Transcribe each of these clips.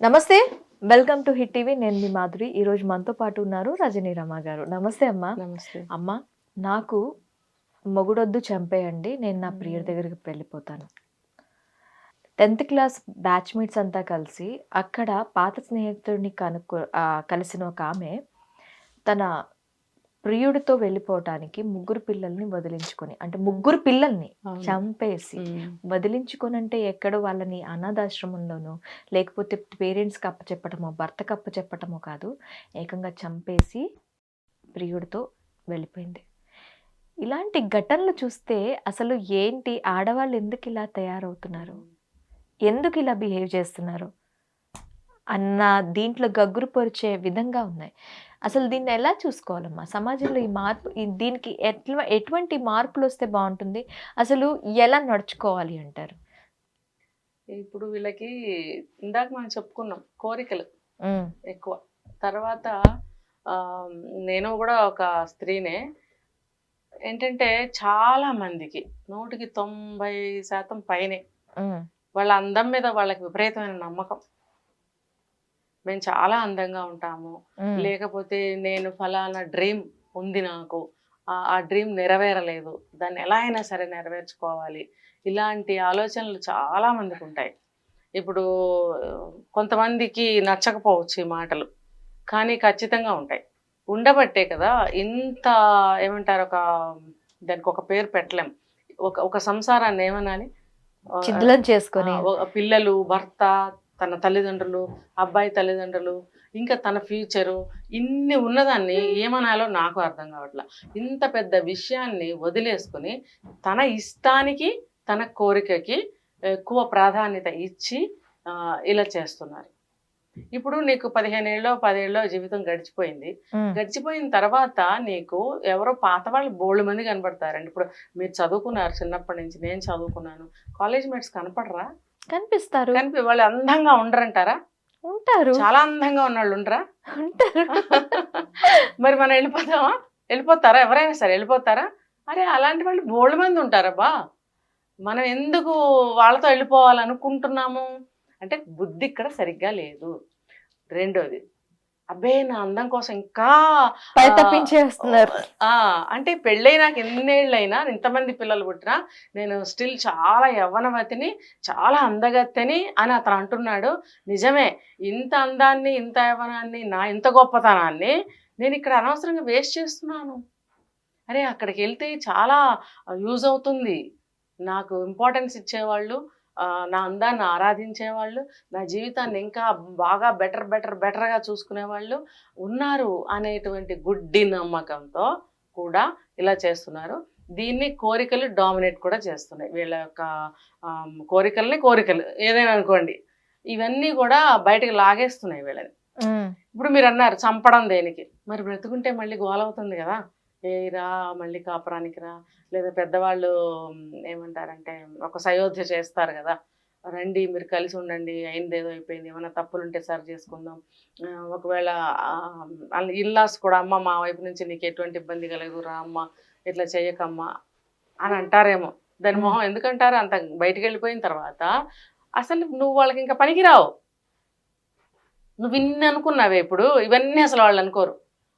నమస్తే. Welcome to hit TV. నేను మీ మాధురి. ఈరోజు మనతో పాటు ఉన్నారు రజనీ రమ గారు. నమస్తే అమ్మా. నమస్తే. అమ్మ, నాకు మొగుడొద్దు చంపేయండి, నేను నా ప్రియుడి దగ్గరికి వెళ్ళిపోతాను. 10th క్లాస్ బ్యాచ్మేట్స్ అంతా కలిసి అక్కడ పాత స్నేహితుడిని కలిసిన ఒక ఆమె తన ప్రియుడితో వెళ్ళిపోవటానికి ముగ్గురు పిల్లల్ని వదిలించుకొని, అంటే ముగ్గురు పిల్లల్ని చంపేసి వదిలించుకొని, అంటే ఎక్కడో వాళ్ళని అనాథాశ్రమంలోనో లేకపోతే పేరెంట్స్కి అప్పచెప్పటమో భర్తకు అప్పచెప్పటమో కాదు, ఏకంగా చంపేసి ప్రియుడితో వెళ్ళిపోయింది. ఇలాంటి ఘటనలు చూస్తే అసలు ఏంటి, ఆడవాళ్ళు ఎందుకు ఇలా తయారవుతున్నారు, ఎందుకు ఇలా బిహేవ్ చేస్తున్నారు అన్న దీంట్లో గగ్గురు పరిచే విధంగా ఉన్నాయి. అసలు దీన్ని ఎలా చూసుకోవాలమ్మా? సమాజంలో ఈ మార్పు, దీనికి ఎటువంటి మార్పులు వస్తే బాగుంటుంది? అసలు ఎలా నడుచుకోవాలి అంటారు? ఇప్పుడు వీళ్ళకి ఇందాక మనం చెప్పుకున్నాం, కోరికలు ఎక్కువ. తర్వాత నేను కూడా ఒక స్త్రీనే. ఏంటంటే చాలా మందికి 100కి 90% పైనే వాళ్ళ అందం మీద వాళ్ళకి విపరీతమైన నమ్మకం. మేము చాలా అందంగా ఉంటాము, లేకపోతే నేను ఫలానా డ్రీమ్ ఉంది, నాకు ఆ డ్రీమ్ నెరవేరలేదు, దాన్ని ఎలా అయినా సరే నెరవేర్చుకోవాలి, ఇలాంటి ఆలోచనలు చాలా మందికి ఉంటాయి. ఇప్పుడు కొంతమందికి నచ్చకపోవచ్చు ఈ మాటలు, కానీ ఖచ్చితంగా ఉంటాయి. ఉండబట్టే కదా ఇంత ఏమంటారు, దానికి ఒక పేరు పెట్టలేం. ఒక సంసారాన్ని ఏమనాలి, చిద్దులం చేసుకొని, పిల్లలు, భర్త, తన తల్లిదండ్రులు, అబ్బాయి తల్లిదండ్రులు, ఇంకా తన ఫ్యూచరు, ఇన్ని ఉన్నదాన్ని ఏమనాలో నాకు అర్థం కావట్లా. ఇంత పెద్ద విషయాన్ని వదిలేసుకుని తన ఇష్టానికి, తన కోరికకి ఎక్కువ ప్రాధాన్యత ఇచ్చి ఇలా చేస్తున్నారు. ఇప్పుడు నీకు 15 ఏళ్ళో 10 ఏళ్ళో జీవితం గడిచిపోయింది. గడిచిపోయిన తర్వాత నీకు ఎవరో పాత వాళ్ళు బోల్డ్ మంది కనపడతారండి. ఇప్పుడు మీరు చదువుకున్నారు చిన్నప్పటి నుంచి, నేను చదువుకున్నాను, కాలేజ్ మేట్స్ కనపడరా? కనిపిస్తారు. వాళ్ళు అందంగా ఉండరంటారా? ఉంటారు. చాలా అందంగా ఉన్నవాళ్ళు ఉండరా? ఉంటారు. మరి మనం వెళ్ళిపోతామా? వెళ్ళిపోతారా? ఎవరైనా సరే వెళ్ళిపోతారా? అరే అలాంటి వాళ్ళు బోల్డ్ మంది ఉంటారబ్బా. మనం ఎందుకు వాళ్ళతో వెళ్ళిపోవాలనుకుంటున్నాము అంటే బుద్ధి ఇక్కడ సరిగ్గా లేదు. రెండోది, అబ్బే నా అందం కోసం ఇంకా తప్పించేస్తున్నారు. అంటే పెళ్ళై నాకు ఎన్నేళ్ళైనా, ఇంతమంది పిల్లలు పుట్టినా నేను స్టిల్ చాలా యవ్వనవతిని, చాలా అందగత్తెని అని అతను అంటున్నాడు. నిజమే, ఇంత అందాన్ని, ఇంత యవ్వనాన్ని, ఇంత గొప్పతనాన్ని నేను ఇక్కడ అనవసరంగా వేస్ట్ చేస్తున్నాను. అరే అక్కడికి వెళ్తే చాలా యూజ్ అవుతుంది, నాకు ఇంపార్టెన్స్ ఇచ్చేవాళ్ళు, నా అందాన్ని ఆరాధించేవాళ్ళు, నా జీవితాన్ని ఇంకా బాగా బెటర్గా చూసుకునేవాళ్ళు ఉన్నారు అనేటువంటి గుడ్డి నమ్మకంతో కూడా ఇలా చేస్తున్నారు. దీన్ని కోరికలు డామినేట్ కూడా చేస్తున్నాయి. వీళ్ళ యొక్క కోరికలు ఏదైనా అనుకోండి, ఇవన్నీ కూడా బయటకు లాగేస్తున్నాయి వీళ్ళని. ఇప్పుడు మీరు అన్నారు చంపడం దేనికి, మరి బ్రతుకుంటే మళ్ళీ గోలవుతుంది కదా, రా మళ్ళీ కాపురానికి రా, లేదా పెద్దవాళ్ళు ఏమంటారంటే ఒక సయోధ్య చేస్తారు కదా, రండి మీరు కలిసి ఉండండి, అయింది ఏదో అయిపోయింది, ఏమైనా తప్పులు ఉంటే సరి చేసుకుందాం, ఒకవేళ ఇల్లాస్ కూడా అమ్మ మా వైపు నుంచి నీకు ఎటువంటి ఇబ్బంది కలగదు, రా అమ్మ ఇట్లా చెయ్యకమ్మా అని అంటారేమో. దాని మొహం ఎందుకంటారు? అంత బయటికి వెళ్ళిపోయిన తర్వాత అసలు నువ్వు వాళ్ళకి ఇంకా పనికిరావు. నువ్వు ఇన్ని అనుకున్నావే, ఇప్పుడు ఇవన్నీ అసలు వాళ్ళు అనుకోరు.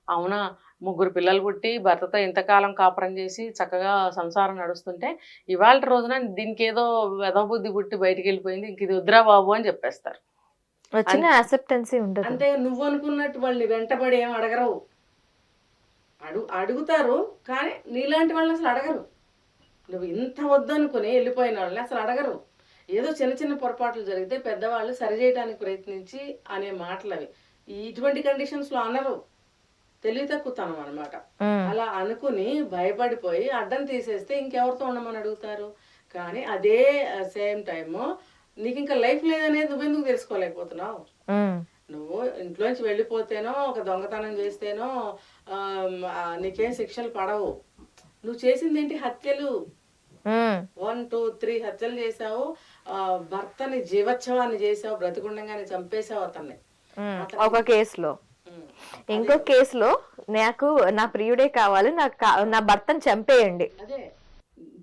అవునా, ముగ్గురు పిల్లలు పుట్టి భర్తతో ఇంతకాలం కాపురం చేసి చక్కగా సంసారం నడుస్తుంటే ఇవాళ రోజున దీనికి ఏదో వెదబుద్ధి పుట్టి బయటికి వెళ్ళిపోయింది, ఇంక ఇది వద్దురా బాబు అని చెప్పేస్తారు. వచ్చిన యాక్సెప్టెన్సీ ఉండదు. అంటే నువ్వు అనుకున్నట్టు వాళ్ళని వెంటబడి ఏం అడగరు, అడుగుతారు కానీ నీలాంటి వాళ్ళని అసలు అడగరు. నువ్వు ఇంత వద్దనుకుని వెళ్ళిపోయిన వాళ్ళని అసలు అడగరు. ఏదో చిన్న చిన్న పొరపాట్లు జరిగితే పెద్దవాళ్ళు సరిచేయడానికి ప్రయత్నించి అనే మాటలు అవి. ఇటువంటి కండిషన్స్లో అనరు, తెలివి తక్కువతనం అనమాట. అలా అనుకుని భయపడిపోయి అడ్డం తీసేస్తే ఇంకెవరితో ఉండమని అడుగుతారు. కానీ అదే సేమ్ టైము నీకు ఇంకా లైఫ్ లేదనేది నువ్వెందుకు తెలుసుకోలేకపోతున్నావు? నువ్వు ఇంట్లోంచి వెళ్ళిపోతేనో, ఒక దొంగతనం చేస్తేనో నీకేం శిక్షలు పడవు. నువ్వు చేసింది ఏంటి? హత్యలు. 1, 2, 3 హత్యలు చేసావు, భర్తని జీవోత్సవాన్ని చేసావు, బ్రతికుండగానే చంపేశావు అతన్ని ఒక కేసులో. ఇంకో కేసులో నాకు నా ప్రియుడే కావాలి, నా భర్తను చంపేయండి. అదే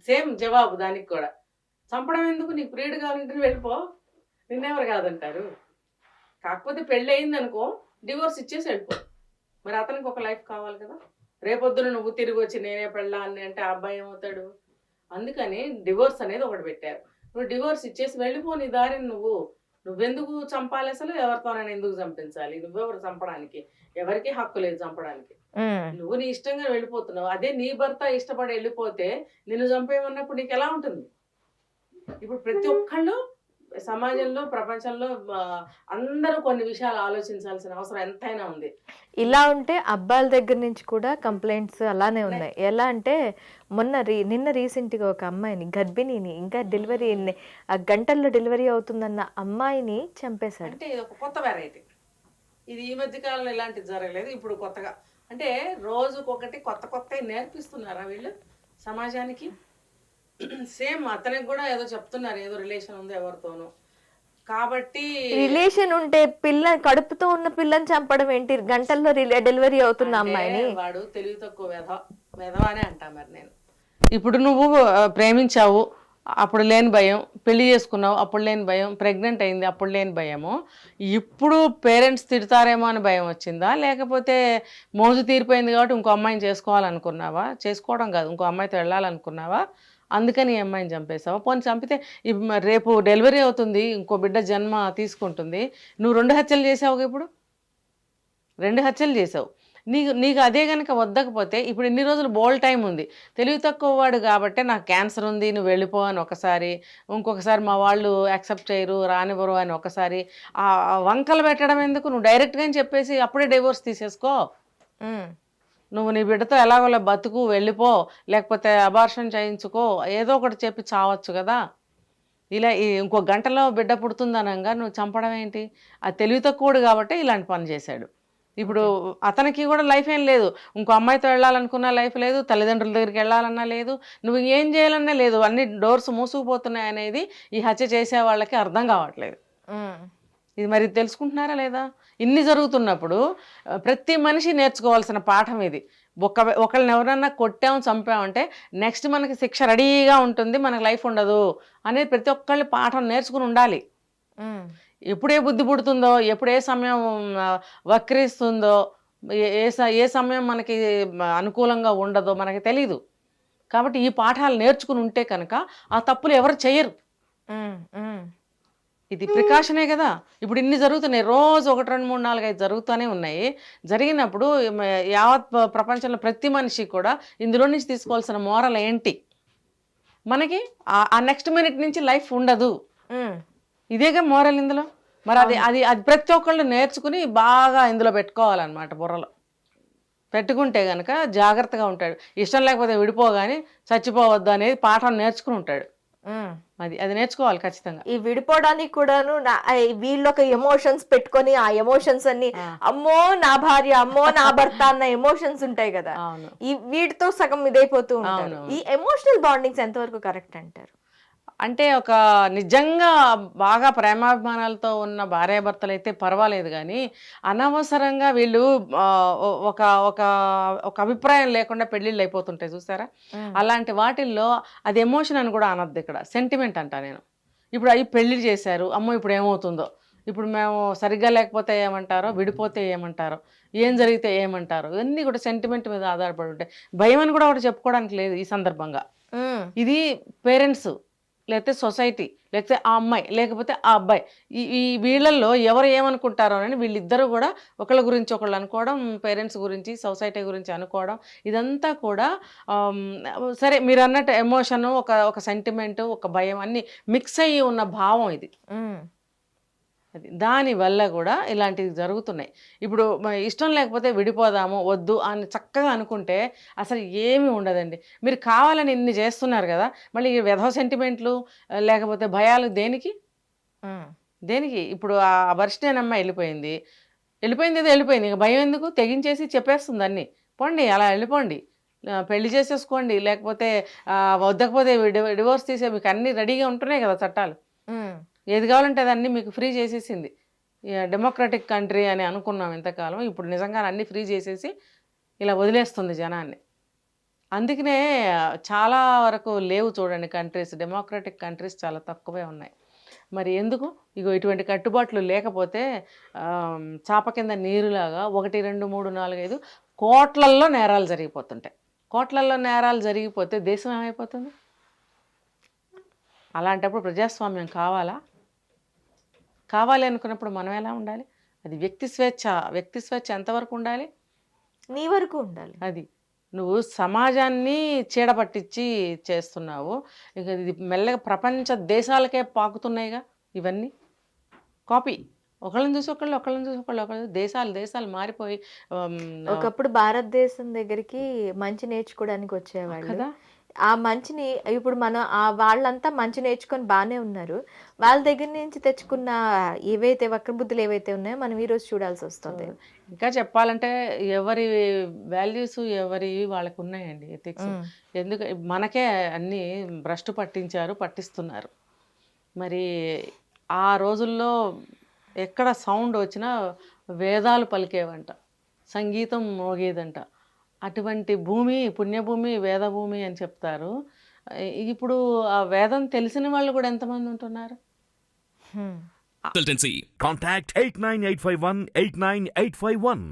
సేమ్ జవాబు దానికి కూడా. చంపడం ఎందుకు? నీకు ప్రియుడు కావాలంటే వెళ్ళిపో, నిన్నెవరు కాదంటారు. కాకపోతే పెళ్ళి అయింది అనుకో, డివోర్స్ ఇచ్చేసి వెళ్ళిపో. మరి అతనికి ఒక లైఫ్ కావాలి కదా. రేపొద్దున నువ్వు తిరిగి వచ్చి నేనే పెళ్ళాన్ని అంటే ఆ అబ్బాయి ఏమవుతాడు? అందుకని డివోర్స్ అనేది ఒకటి పెట్టారు. నువ్వు డివోర్స్ ఇచ్చేసి వెళ్ళిపో నీ దారిని నువ్వు. నువ్వెందుకు చంపాలి అసలు? ఎవరితోనైనా ఎందుకు చంపించాలి? నువ్వెవరు చంపడానికి? ఎవరికి హక్కు లేదు చంపడానికి. నువ్వు నీ ఇష్టంగా వెళ్ళిపోతున్నావు. అదే నీ భర్త ఇష్టపడి వెళ్ళిపోతే నిన్ను చంపేయమన్నప్పుడు నీకు ఎలా ఉంటుంది? ఇప్పుడు ప్రతి ఒక్కళ్ళు సమాజంలో, ప్రపంచంలో అందరూ కొన్ని విషయాలు ఆలోచించాల్సిన అవసరం ఎంతైనా ఉంది. ఇలా ఉంటే అబ్బాయిల దగ్గర నుంచి కూడా కంప్లైంట్స్ అలానే ఉన్నాయి. ఎలా అంటే నిన్న రీసెంట్గా ఒక అమ్మాయిని, గర్భిణిని, ఇంకా డెలివరీ గంటల్లో డెలివరీ అవుతుందన్న అమ్మాయిని చంపేశాడు. అంటే ఇది ఒక కొత్త వెరైటీ. ఇది ఈ మధ్య కాలంలో ఇలాంటిది జరగలేదు. ఇప్పుడు కొత్తగా అంటే రోజుకొకటి కొత్త కొత్తవి నేర్పిస్తున్నారా వీళ్ళు సమాజానికి? సేమ్ అతనికి కూడా ఏదో చెప్తున్నారు, ఏదో రిలేషన్ ఉంది ఎవరితోనూ. కాబట్టి రిలేషన్ ఉంటే కడుపుతో ఉన్న పిల్లని చంపడం ఏంటి? గంటల్లో డెలివరీ అవుతున్న అమ్మాయిని. వాడు తెలివి తక్కువ వెధవానే అంటా మరి నేను. ఇప్పుడు నువ్వు ప్రేమించావు, అప్పుడు లేని భయం. పెళ్లి చేసుకున్నావు, అప్పుడు లేని భయం. ప్రెగ్నెంట్ అయింది, అప్పుడు లేని భయము. ఇప్పుడు పేరెంట్స్ తిడతారేమో అని భయం వచ్చిందా? లేకపోతే మోజు తీరిపోయింది కాబట్టి ఇంకో అమ్మాయిని చేసుకోవాలనుకున్నావా? చేసుకోవడం కాదు, ఇంకో అమ్మాయితో వెళ్ళాలనుకున్నావా? అందుకని ఈ అమ్మాయిని చంపేసావా? పోనీ చంపితే రేపు డెలివరీ అవుతుంది, ఇంకో బిడ్డ జన్మ తీసుకుంటుంది. నువ్వు 2 హత్యలు చేసావుగా. ఇప్పుడు 2 హత్యలు చేసావు. నీకు అదే కనుక వద్దకపోతే ఇప్పుడు ఇన్ని రోజులు బోల్ టైం ఉంది. తెలివి తక్కువ వాడు కాబట్టి నాకు క్యాన్సర్ ఉంది నువ్వు వెళ్ళిపో అని ఒకసారి, ఇంకొకసారి మా వాళ్ళు యాక్సెప్ట్ చేయరు రానివ్వరు అని ఒకసారి. ఆ వంకలు పెట్టడం ఎందుకు? నువ్వు డైరెక్ట్గా చెప్పేసి అప్పుడే డివోర్స్ తీసేసుకో. నువ్వు నీ బిడ్డతో ఎలాగోలా బతుకు, వెళ్ళిపో, లేకపోతే అబార్షన్ చేయించుకో, ఏదో ఒకటి చెప్పి చావచ్చు కదా. ఇలా ఇంకో గంటలో బిడ్డ పుడుతుందనంగా నువ్వు చంపడం ఏంటి? అది తెలివి తక్కువడు కాబట్టి ఇలాంటి పని చేశాడు. ఇప్పుడు అతనికి కూడా లైఫ్ ఏం లేదు. ఇంకో అమ్మాయితో వెళ్ళాలనుకున్నా లైఫ్ లేదు, తల్లిదండ్రుల దగ్గరికి వెళ్ళాలన్నా లేదు, నువ్వు ఏం చేయాలన్నా లేదు. అన్ని డోర్స్ మూసుకుపోతున్నాయి అనేది ఈ హత్య చేసే వాళ్ళకి అర్థం కావట్లేదు. ఇది మరి తెలుసుకుంటున్నారా లేదా? ఇన్ని జరుగుతున్నప్పుడు ప్రతి మనిషి నేర్చుకోవాల్సిన పాఠం ఇది. ఒకళ్ళని ఎవరన్నా కొట్టాము చంపామంటే నెక్స్ట్ మనకి శిక్ష రెడీగా ఉంటుంది, మనకు లైఫ్ ఉండదు అనేది ప్రతి ఒక్కళ్ళు పాఠం నేర్చుకుని ఉండాలి. ఎప్పుడే బుద్ధి పుడుతుందో, ఎప్పుడు ఏ సమయం వక్రిస్తుందో, ఏ సమయం మనకి అనుకూలంగా ఉండదో మనకి తెలీదు. కాబట్టి ఈ పాఠాలు నేర్చుకుని ఉంటే కనుక ఆ తప్పులు ఎవరు చేయరు. ఇది ప్రికాషనే కదా. ఇప్పుడు ఇన్ని జరుగుతున్నాయి, రోజు 1, 2, 3, 4, 5 జరుగుతూనే ఉన్నాయి. జరిగినప్పుడు యావత్ ప్రపంచంలో ప్రతి మనిషి కూడా ఇందులో నుంచి తీసుకోవాల్సిన మోరల్ ఏంటి? మనకి ఆ నెక్స్ట్ మినిట్ నుంచి లైఫ్ ఉండదు, ఇదేగా మోరల్ ఇందులో. మరి అది ప్రతి ఒక్కళ్ళు నేర్చుకుని బాగా ఇందులో పెట్టుకోవాలన్నమాట, బుర్రలో పెట్టుకుంటే కనుక జాగ్రత్తగా ఉంటాడు. ఇష్టం లేకపోతే విడిపోగానే చచ్చిపోవద్దు అనేది పాఠం నేర్చుకుని ఉంటాడు. అది నేర్చుకోవాలి ఖచ్చితంగా. ఈ విడిపోవడానికి కూడాను వీళ్ళు ఒక ఎమోషన్స్ పెట్టుకొని ఆ ఎమోషన్స్ అన్ని అమ్మో నా భార్య, అమ్మో నా భర్త అన్న ఎమోషన్స్ ఉంటాయి కదా, ఈ వీటితో సగం ఇదైపోతూ ఉంటారు. ఈ ఎమోషనల్ బాండింగ్స్ ఎంతవరకు కరెక్ట్ అంటారు? అంటే ఒక నిజంగా బాగా ప్రేమాభిమానాలతో ఉన్న భార్యాభర్తలు అయితే పర్వాలేదు, కానీ అనవసరంగా వీళ్ళు ఒక ఒక ఒక అభిప్రాయం లేకుండా పెళ్ళిళ్ళు అయిపోతుంటాయి చూసారా. అలాంటి వాటిల్లో అది ఎమోషన్ అని కూడా అనద్దు, ఇక్కడ సెంటిమెంట్ అంట నేను. ఇప్పుడు అవి పెళ్ళి చేశారు, అమ్మో ఇప్పుడు ఏమవుతుందో, ఇప్పుడు మేము సరిగ్గా లేకపోతే ఏమంటారో, విడిపోతే ఏమంటారో, ఏం జరిగితే ఏమంటారో, ఇవన్నీ కూడా సెంటిమెంట్ మీద ఆధారపడి ఉంటాయి. భయం అని కూడా ఒకటి చెప్పుకోవడానికి లేదు ఈ సందర్భంగా. ఇది పేరెంట్స్, లేకపోతే సొసైటీ, లేకపోతే ఆ అమ్మాయి, లేకపోతే ఆ అబ్బాయి, ఈ వీళ్ళల్లో ఎవరు ఏమనుకుంటారో అని వీళ్ళిద్దరూ కూడా ఒకళ్ళ గురించి ఒకళ్ళు అనుకోవడం, పేరెంట్స్ గురించి సొసైటీ గురించి అనుకోవడం, ఇదంతా కూడా సరే మీరు అన్నట్టు ఎమోషను, ఒక సెంటిమెంటు, ఒక భయం అన్నీ మిక్స్ అయ్యి ఉన్న భావం ఇది. అది దానివల్ల కూడా ఇలాంటివి జరుగుతున్నాయి. ఇప్పుడు ఇష్టం లేకపోతే విడిపోదాము, వద్దు అని చక్కగా అనుకుంటే అసలు ఏమీ ఉండదండి. మీరు కావాలని ఇన్ని చేస్తున్నారు కదా, మళ్ళీ వెధవ సెంటిమెంట్లు లేకపోతే భయాలు దేనికి? ఇప్పుడు ఆ వర్షిణి వెళ్ళిపోయింది ఏదో వెళ్ళిపోయింది, ఇక భయం ఎందుకు? తెగించేసి చెప్పేస్తుంది అన్నీ, పోండి అలా వెళ్ళిపోండి, పెళ్లి చేసేసుకోండి, లేకపోతే వద్దకపోతే డివోర్స్ తీసే, మీకు అన్నీ రెడీగా ఉంటున్నాయి కదా చట్టాలు. ఏది కావాలంటే అదన్నీ మీకు ఫ్రీ చేసేసింది. డెమోక్రటిక్ కంట్రీ అని అనుకున్నాం ఇంతకాలం, ఇప్పుడు నిజంగా అన్నీ ఫ్రీ చేసేసి ఇలా వదిలేస్తుంది జనాన్ని. అందుకనే చాలా వరకు లేవు చూడండి కంట్రీస్, డెమోక్రటిక్ కంట్రీస్ చాలా తక్కువే ఉన్నాయి. మరి ఎందుకు ఇగో ఇటువంటి కట్టుబాట్లు లేకపోతే చాప కింద నీరులాగా 1 2 3 4 5 కోట్లల్లో నేరాలు జరిగిపోతుంటాయి. కోట్లల్లో నేరాలు జరిగిపోతే దేశం ఏమైపోతుంది? అలాంటప్పుడు ప్రజాస్వామ్యం కావాలా? కావాలి అనుకున్నప్పుడు మనం ఎలా ఉండాలి? అది వ్యక్తి స్వేచ్ఛ ఎంతవరకు ఉండాలి? నీ వరకు ఉండాలి. అది నువ్వు సమాజాన్ని చీడపట్టించి చేస్తున్నావు. ఇక ఇది మెల్లగా ప్రపంచ దేశాలకే పాకుతున్నాయిగా ఇవన్నీ. కాపీ, ఒకళ్ళని చూసి ఒకళ్ళు దేశాలు మారిపోయి ఒకప్పుడు భారతదేశం దగ్గరికి మంచి నేర్చుకోవడానికి వచ్చేవాళ్ళు కదా. ఆ మంచిని ఇప్పుడు మనం వాళ్ళంతా మంచి నేర్చుకొని బాగానే ఉన్నారు. వాళ్ళ దగ్గర నుంచి తెచ్చుకున్న ఏవైతే వక్రబుద్ధులు ఏవైతే ఉన్నాయో మనం ఈరోజు చూడాల్సి వస్తుంది. ఇంకా చెప్పాలంటే ఎవరి వాల్యూస్ ఎవరి వాళ్ళకు ఉన్నాయండి, ఎథిక్స్. ఎందుకు మనకే అన్నీ భ్రష్టు పట్టిస్తున్నారు. మరి ఆ రోజుల్లో ఎక్కడ సౌండ్ వచ్చినా వేదాలు పలికేవంట, సంగీతం మోగేదంట. అటువంటి భూమి పుణ్యభూమి, వేదభూమి అని చెప్తారు. ఇప్పుడు ఆ వేదం తెలిసిన వాళ్ళు కూడా ఎంతమంది ఉంటున్నారు? Contact 89851 89851.